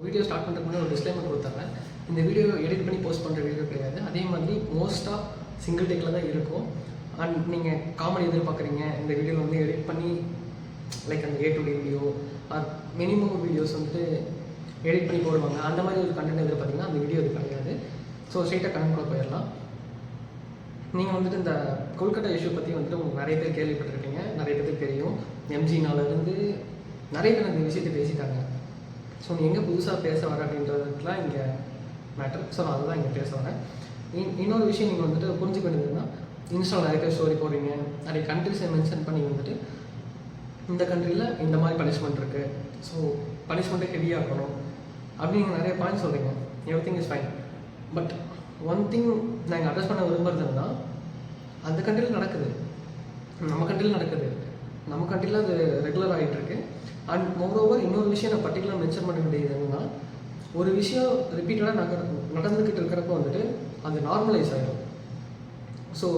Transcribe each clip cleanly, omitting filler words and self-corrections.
Video start பண்ணுறதுக்கு முன்னாடி ஒரு டிஸ்க்ளைமர் கொடுத்தாங்க. இந்த வீடியோ எடிட் பண்ணி போஸ்ட் பண்ணுற வீடியோ கிடையாது. அதே மாதிரி மோஸ்ட்டாக சிங்கிள் டேக்கில் தான் இருக்கும். அண்ட் நீங்கள் காமெடி எதிர்பார்க்குறீங்க, இந்த வீடியோவில் வந்து எடிட் பண்ணி லைக் அந்த A to D video R minimum videos வந்துட்டு எடிட் பண்ணி போடுவாங்க, அந்த மாதிரி ஒரு கண்டென்ட் எதிர்பார்த்தீங்கன்னா அந்த வீடியோ இது கிடையாது. ஸோ ஸ்ட்ரெயிட்டாக கனெக்ட் கூட போயிடலாம். நீங்கள் வந்துட்டு இந்த கொல்கட்டா இஷ்யூ பற்றி வந்துட்டு உங்களுக்கு நிறைய பேர் கேள்விப்பட்டிருக்கீங்க, நிறைய பேருக்கு தெரியும். எம்ஜினாலேருந்து நிறைய பேர் அந்த விஷயத்தை பேசிட்டாங்க. ஸோ நீ எங்கே புதுசாக பேச வர அப்படின்றதுக்குலாம் இங்கே மேட்டர். ஸோ நான் அதுதான் இங்கே பேச வரேன். இன்னொரு விஷயம் நீங்கள் வந்துட்டு புரிஞ்சுக்க வேண்டியதுன்னா, இன்ஸ்டாவில் நிறைய பேர் ஸ்டோரி போடுறீங்க, நிறைய கண்ட்ரிஸை மென்ஷன் பண்ணி வந்துட்டு இந்த கண்ட்ரியில் இந்த மாதிரி பனிஷ்மெண்ட் இருக்குது, ஸோ பனிஷ்மெண்ட்டே ஹெவியாக இருக்கணும் அப்படின்னு நிறைய பாயிண்ட் சொல்கிறீங்க. Every thing is fine. But one thing நாங்கள் அட்ரஸ் பண்ண விரும்புறதுன்னா, அந்த கண்ட்ரியில் நடக்குது, நம்ம கண்ட்ரியில் நடக்குது, நம்ம கண்ட்ரியில் அது ரெகுலர் ஆகிட்டு இருக்கு. அண்ட் மோரோவர் இன்னொரு விஷயம் நான் பர்டிகுலர் மென்ஷன் பண்ண வேண்டியது என்னன்னா, ஒரு விஷயம் ரிப்பீட்டடாக நடந்துக்கிட்டு இருக்கிறப்போ வந்துட்டு அது நார்மலைஸ் ஆகிடும். ஸோ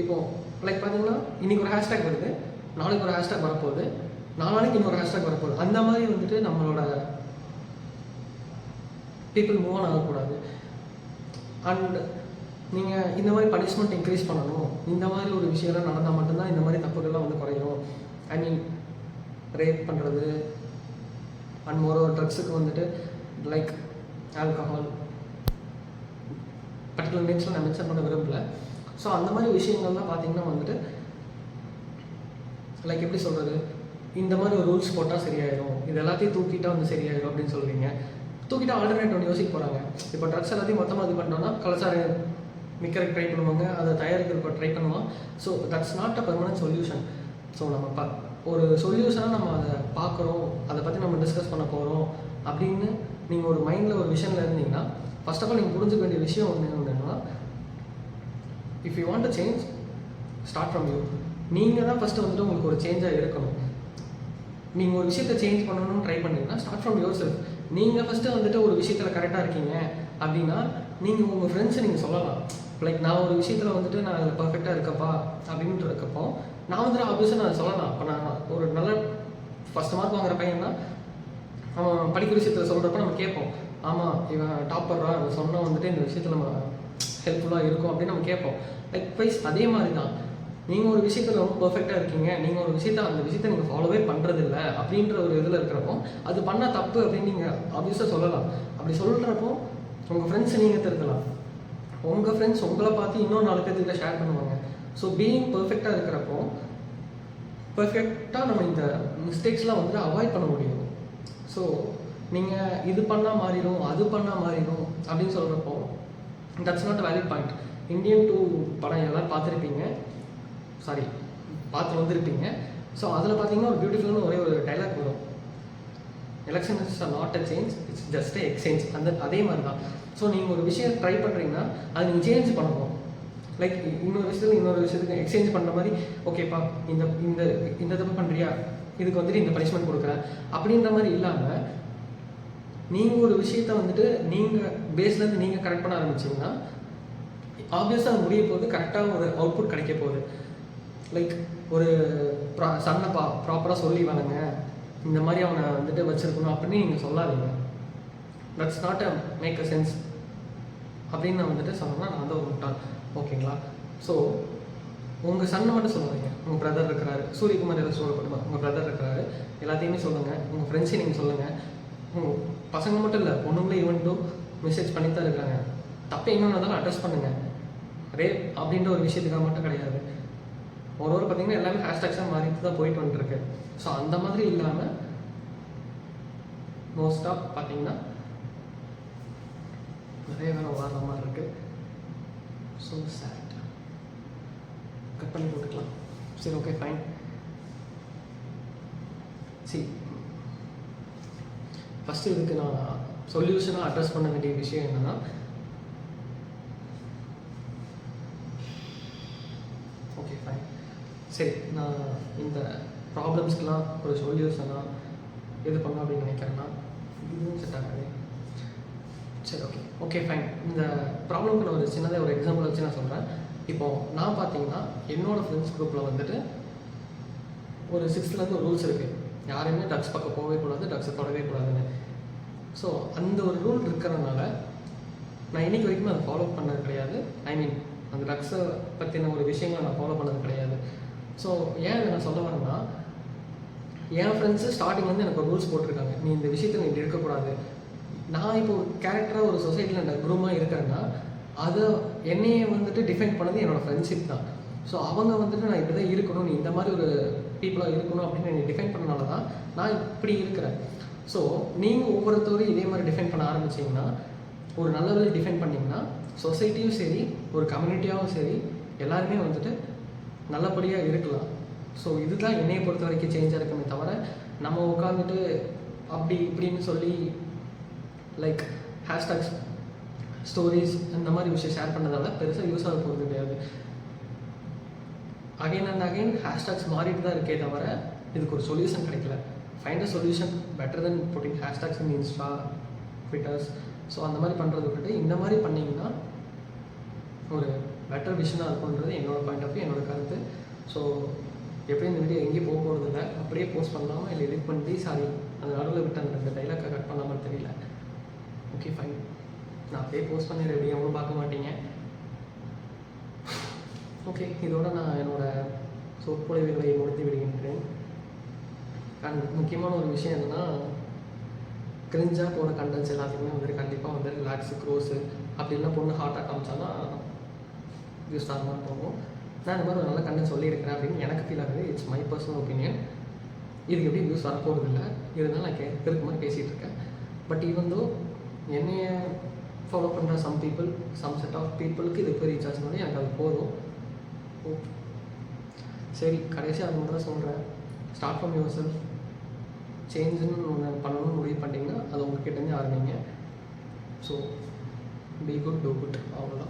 இப்போது லைக் பார்த்தீங்கன்னா, இன்றைக்கி ஒரு ஹேஷ்டேக் வருது, நாளைக்கு ஒரு ஹேஷ்டேக் வரப்போகுது, நாளைக்கு இன்னொரு ஹேஷ்டேக் வரப்போகுது. அந்த மாதிரி வந்துட்டு நம்மளோட பீப்புள் மூவ் ஆன் ஆகக்கூடாது. அண்ட் நீங்கள் இந்த மாதிரி பனிஷ்மெண்ட் இன்க்ரீஸ் பண்ணணும், இந்த மாதிரி ஒரு விஷயம்லாம் நடந்தால் மட்டும்தான் இந்த மாதிரி தப்புகள்லாம் வந்து குறையும். ஐ மீன் ரேப் பண்ணுறது அண்ட் மோரோவர் ட்ரக்ஸுக்கு வந்துட்டு லைக் ஆல்கஹால் பர்டிகுலர் நேம்ஸில் நான் மென்ஷன் பண்ண விரும்பல. ஸோ அந்த மாதிரி விஷயங்கள்லாம் பார்த்தீங்கன்னா வந்துட்டு லைக் எப்படி சொல்கிறது, இந்த மாதிரி ஒரு ரூல்ஸ் போட்டால் சரியாயிடும், இது எல்லாத்தையும் தூக்கிட்டால் வந்து சரியாயிடும் அப்படின்னு சொல்கிறீங்க. தூக்கிட்டா ஆல்டர்னேட் ஒன்று யோசிக்க போகிறாங்க. இப்போ ட்ரக்ஸ் எல்லாத்தையும் மொத்தமாக இது பண்ணோன்னா கலசாரை மிக்கிறதுக்கு ட்ரை பண்ணுவாங்க, அதை தயாரிக்கிறதுக்கு ட்ரை பண்ணுவான். So that's not a permanent solution. So நம்ம ஒரு சொல்யூஷனாக நம்ம அதை பார்க்குறோம், அதை பற்றி நம்ம டிஸ்கஸ் பண்ண போகிறோம் அப்படின்னு நீங்கள் ஒரு மைண்டில் ஒரு விஷயத்தில் இருந்தீங்கன்னா, ஃபர்ஸ்ட் ஆஃப் ஆல் நீங்கள் புரிஞ்சுக்க வேண்டிய விஷயம் ஒன்றுன்னா, if you want to change start from you. நீங்கள் தான் ஃபஸ்ட்டு வந்துட்டு உங்களுக்கு ஒரு சேஞ்சாக இருக்கணும். நீங்கள் ஒரு விஷயத்தை சேஞ்ச் பண்ணணும்னு ட்ரை பண்ணிங்கன்னா ஸ்டார்ட் ஃப்ரம் யுவர் செல்ஃப். நீங்கள் ஃபஸ்ட்டு வந்துட்டு ஒரு விஷயத்தில் கரெக்டாக இருக்கீங்க அப்படின்னா நீங்கள் உங்கள் ஃப்ரெண்ட்ஸை நீங்கள் சொல்லலாம். லைக் நான் ஒரு விஷயத்தில் வந்துட்டு நான் அதில் பர்ஃபெக்டாக இருக்கப்பா அப்படின்ட்டு இருக்கப்போ நான் வந்துட்டு ஆப்வியஸாக நான் சொல்லலாம். இப்போ நான் ஒரு நல்ல ஃபஸ்ட் மார்க் வாங்குற பையன்னா அவன் படிக்கிற விஷயத்தில் சொல்கிறப்ப நம்ம கேட்போம், ஆமாம் இவன் டாப்பர்ரா, அவன் சொன்னால் வந்துட்டு இந்த விஷயத்தில் நம்ம ஹெல்ப்ஃபுல்லாக இருக்கும் அப்படின்னு நம்ம கேட்போம். லைக் வைஸ் அதே மாதிரி தான் நீங்கள் ஒரு விஷயத்தில் ரொம்ப பர்ஃபெக்டாக இருக்கீங்க, நீங்கள் ஒரு விஷயத்தை அந்த விஷயத்தை நீங்கள் ஃபாலோவே பண்ணுறதில்ல அப்படின்ற ஒரு இதில் இருக்கிறப்போ அது பண்ணால் தப்பு அப்படின்னு நீங்கள் ஆப்வியஸாக சொல்லலாம். அப்படி சொல்கிறப்போ உங்கள் ஃப்ரெண்ட்ஸை நீங்கள் திருத்தலாம், உங்கள் ஃப்ரெண்ட்ஸ் உங்களை பார்த்து இன்னொரு 4 பேர்த்துக்கிட்ட ஷேர் பண்ணுவாங்க. ஸோ பீயிங் பர்ஃபெக்டாக இருக்கிறப்போ பர்ஃபெக்டாக நம்ம இந்த மிஸ்டேக்ஸ்லாம் வந்துட்டு அவாய்ட் பண்ண முடியும். ஸோ நீங்கள் இது பண்ணால் மாறிடும், அது பண்ணால் மாறிடும் அப்படின்னு சொல்கிறப்போ that's not a valid point. Indian 2 படம் எல்லாம் பார்த்துருப்பீங்க, சாரி பார்த்து வந்திருப்பீங்க. ஸோ அதில் பார்த்தீங்கன்னா ஒரு பியூட்டிஃபுல்லான ஒரே ஒரு டைலாக் வரும், election is not a change, it's just a exchange. அதே மாதிரி தான். ஸோ நீங்கள் ஒரு விஷயம் ட்ரை பண்ணுறீங்கன்னா அது நீங்கள் சேஞ்ச் பண்ணணும். லைக் இன்னொரு விஷயத்துக்கு எக்ஸ்சேஞ்ச் பண்ணுற மாதிரி, ஓகேப்பா இந்த இந்த இந்த தப்பு பண்ணுறியா, இதுக்கு வந்துட்டு இந்த பனிஷ்மெண்ட் கொடுக்குறேன் அப்படின்ற மாதிரி இல்லாமல் நீங்கள் ஒரு விஷயத்த வந்துட்டு நீங்கள் பேஸ்லேருந்து நீங்கள் கரெக்ட் பண்ண ஆரம்பிச்சிங்கன்னா ஆப்வியஸாக அது முடிய போகுது, கரெக்டாக ஒரு அவுட்புட் கிடைக்க போகுது. லைக் ஒரு சன்னை ப்ராப்பராக சொல்லி வளங்க, இந்த மாதிரி அவனை வந்துட்டு வச்சுருக்கணும் அப்படின்னு நீங்கள் சொல்லாதீங்க. That's not a make a sense அப்படின்னு நான் வந்துட்டு சொன்னோம்னா நான் வந்து ஒரு முட்டாள். ஓகேங்களா? ஸோ உங்கள் சன்னை மட்டும் சொல்லாதீங்க. உங்கள் பிரதர் இருக்கிறாரு, சூரியகுமார் எல்லாம் சொல்லப்படுமா, உங்கள் பிரதர் இருக்கிறாரு, எல்லாத்தையுமே சொல்லுங்கள். உங்கள் ஃப்ரெண்ட்ஸையும் நீங்கள் சொல்லுங்கள். உங்கள் பசங்க மட்டும் இல்லை, பொண்ணுங்களே ஈவெண்ட்டும் மெசேஜ் பண்ணி தான் இருக்காங்க. தப்பு என்னென்ன இருந்தாலும் அட்ரஸ் பண்ணுங்கள். ரேப் அப்படின்ற ஒரு விஷயத்துக்காக மட்டும் கிடையாது. ஒரு பார்த்தீங்கன்னா எல்லாமே ஹேஷ்டேக்ஸாக மாறிட்டு தான் போயிட்டு வந்துருக்கு. ஸோ அந்த மாதிரி இல்லாமல் மோஸ்ட்டாக பார்த்தீங்கன்னா நிறைய வேலை வார மாதிரி இருக்குது. ஸோ சேட் கட் பண்ணி போட்டுக்கலாம். சரி, ஓகே, ஃபைன். சரி, ஃபஸ்ட்டு இதுக்கு நான் சொல்யூஷனாக அட்ரஸ் பண்ண வேண்டிய விஷயம் என்னென்னா, ஓகே ஃபைன், சரி, நான் இந்த ப்ராப்ளம்ஸ்க்கெலாம் ஒரு சொல்யூஷனாக எது பண்ணலாம் அப்படின்னு நினைக்கிறேன்னா இதுவும் செட் ஆகாது. சரி, ஓகே ஃபைன். இந்த ப்ராப்ளம்க்கு நான் ஒரு சின்னதாக ஒரு எக்ஸாம்பிள் வச்சு நான் சொல்கிறேன். இப்போது நான் பார்த்தீங்கன்னா என்னோடய ஃப்ரெண்ட்ஸ் குரூப்பில் வந்துட்டு ஒரு 6th ஒரு ரூல்ஸ் இருக்குது, யாரையுமே ட்ரக்ஸ் பக்கம் போகவே கூடாது, ட்ரக்ஸை தொடவே கூடாதுன்னு. ஸோ அந்த ஒரு ரூல் இருக்கிறதுனால நான் இன்றைக்கி வரைக்கும் அதை ஃபாலோ பண்ணது கிடையாது. ஐ மீன் அந்த ட்ரக்ஸை பற்றின ஒரு விஷயங்களை நான் ஃபாலோ பண்ணது கிடையாது. ஸோ ஏன் இதை நான் சொல்ல வரேன்னா, என் ஃப்ரெண்ட்ஸு ஸ்டார்டிங்லேருந்து எனக்கு ஒரு ரூல்ஸ் போட்டிருக்காங்க, நீ இந்த விஷயத்தில் நீ இருக்கக்கூடாது. நான் இப்போ ஒரு கேரக்டராக ஒரு சொசைட்டியில் நான் குரூமாக இருக்கிறேன்னா அதை என்னையே வந்துட்டு டிஃபைன் பண்ணது என்னோடய ஃப்ரெண்ட்ஷிப் தான். ஸோ அவங்க வந்துட்டு நான் இப்படி தான் இருக்கணும், நீ இந்த மாதிரி ஒரு பீப்புளாக இருக்கணும் அப்படின்னு என்னை டிஃபைன் பண்ணனால தான் நான் இப்படி இருக்கிறேன். ஸோ நீங்கள் ஒவ்வொருத்தரையும் இதே மாதிரி டிஃபைன் பண்ண ஆரம்பிச்சிங்கன்னா, ஒரு நல்ல வழி டிஃபைன் பண்ணிங்கன்னா சொசைட்டியும் சரி ஒரு கம்யூனிட்டியாகவும் சரி எல்லாருமே வந்துட்டு நல்லபடியாக இருக்கலாம். ஸோ இதுதான் என்னையை பொறுத்த வரைக்கும் சேஞ்சாக இருக்குமே தவிர, நம்ம உட்காந்துட்டு அப்படி இப்படின்னு சொல்லி லைக் ஹேஷ்டாக்ஸ் ஸ்டோரிஸ் இந்த மாதிரி விஷயம் ஷேர் பண்ணதால பெருசாக யூஸ் ஆக போகிறது கிடையாது. அகைன் அண்ட் அகைன் ஹேஷ்டாக்ஸ் மாறிட்டு தான் இருக்கே தவிர இதுக்கு ஒரு சொல்யூஷன் கிடைக்கல. Find a solution better then pudding hashtags in Insta, Twitters. So அந்த மாதிரி பண்ணுறது விட்டுட்டு இந்த மாதிரி பண்ணிங்கன்னா ஒரு பெட்டர் விஷனாக இருக்கும்ன்றது என்னோடய பாயிண்ட் ஆஃப் வியூ, என்னோடய கருத்து. ஸோ எப்படியும் இந்த வீடியோ எங்கேயும் போக போகிறது இல்லை, அப்படியே போஸ்ட் பண்ணலாமா இல்லை எடிட் பண்ணி சாரி அந்த நடுவில் விட்டு அந்த 2 டைலாக்கை கட் பண்ணாமல் தெரியல. ஓகே ஃபைன், நான் அப்படியே போஸ்ட் பண்ணி ரெடி அவங்களும் பார்க்க மாட்டீங்க. ஓகே, இதோட நான் என்னோடய சொற்பொழிவுகளை முடித்து விடுகின்றேன். அண்ட் முக்கியமான ஒரு விஷயம் என்னென்னா, கிரிஞ்சாக போன கண்டென்ட்ஸ் எல்லாத்துக்குமே வந்துட்டு கண்டிப்பாக வந்து ரிலாக்ஸு க்ரோஸு அப்படின்லாம் பொண்ணு ஹார்ட்டாக காமிச்சாலும் யூஸ் ஆக மாதிரி போகும். நான் இந்த மாதிரி ஒரு நல்ல கண்டென்ட் சொல்லியிருக்கிறேன் அப்படின்னு எனக்கு ஃபீல் ஆகுது. It's my personal opinion. இதுக்கு எப்படி வியூஸ் வரப்போகிறது இல்லை, இருந்தாலும் நான் பெருக்கு மாதிரி பேசிகிட்டு இருக்கேன். பட் ஈவன் தோ என்னைய ஃபாலோ பண்ணுற சம் செட் ஆஃப் பீப்புளுக்கு இது போய் ரீச் ஆச்சுனாலே எனக்கு அது போதும். சரி, கடைசியாக அது மட்டும் தான் சொல்கிறேன். Start from yourself. சேஞ்சுன்னு ஒன்று பண்ணணும்னு முடிவு பண்ணிட்டீங்கன்னா அது உங்ககிட்டேருந்து ஆரம்பிங்க. So be good, do good, அவ்வளோதான்.